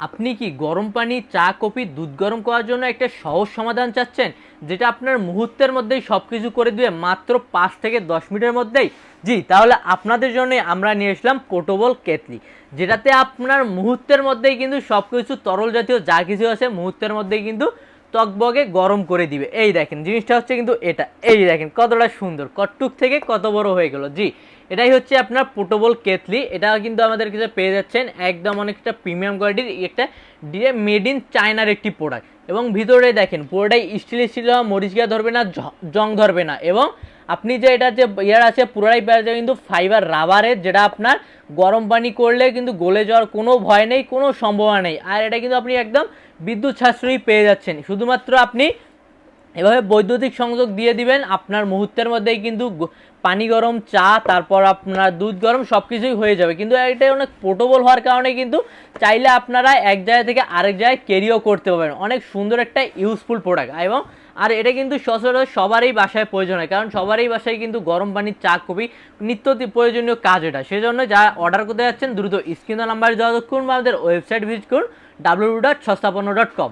আপনি কি গরম পানি, চা, কফি, দুধ গরম করার জন্য একটা সহজ সমাধান চাচ্ছেন, যেটা আপনার মুহূর্তের মধ্যেই সব কিছু করে দিবে মাত্র 5 থেকে 10 মিনিটের মধ্যেই? জি, তাহলে আপনাদের জন্য আমরা নিয়ে আসলাম পোর্টেবল কেটলি, যেটাতে আপনার মুহূর্তের মধ্যেই কিন্তু সব কিছু তরল জাতীয় যা কিছু আছে মুহূর্তের মধ্যেই কিন্তু টকবগে গরম করে দিবে। এই দেখেন জিনিসটা হচ্ছে কিন্তু এটা, এই দেখেন কতটা সুন্দর, কটটুক থেকে কত বড় হয়ে গেল। জি, এটাই হচ্ছে আপনার পোর্টেবল কেটলি। এটা কিন্তু আমাদের কাছে পেয়ে যাচ্ছেন একদম অনেকটা প্রিমিয়াম কোয়ালিটির একটা মেড ইন চায়নার একটি প্রোডাক্ট। এবং ভিতরে দেখেন পুরোটাই স্টিল স্টিল, মরিচা ধরবে না, জং ধরবে না। এবং আপনি যে এটা যে ইয়ার আছে পুরোটাই পেয়ে যাবে কিন্তু ফাইবার রাবারের, যেটা আপনার গরম পানি করলে কিন্তু গলে যাওয়ার কোনো ভয় নেই, কোনো সম্ভাবনা নেই। আর এটা কিন্তু আপনি একদম বিদ্যুৎ সাশ্রয়ী পেয়ে যাচ্ছেন। শুধুমাত্র আপনি এভাবে বৈদ্যুতিক সংযোগ দিয়ে দিবেন, আপনার মুহূর্তের মধ্যেই কিন্তু পানি গরম, চা, তারপর আপনার দুধ গরম সব কিছুই হয়ে যাবে। কিন্তু এটা অনেক পোর্টেবল হওয়ার কারণে কিন্তু চাইলে আপনারা এক জায়গা থেকে আরেক জায়গায় ক্যারিও করতে পারবেন। অনেক সুন্দর একটা ইউজফুল প্রোডাক্ট। এবং আর এটা কিন্তু সচরাচর সবারই বাসায় প্রয়োজন হয়, কারণ সবারই বাসায় কিন্তু গরম পানি, চা, কফি নিত্য প্রয়োজনীয় কাজ এটা। সেজন্য যারা অর্ডার করতে যাচ্ছেন দ্রুত স্ক্রিন নাম্বার যোগাযোগ করুন বা আমাদের ওয়েবসাইট ভিজিট করুন www.সস্তাপন্ন.com।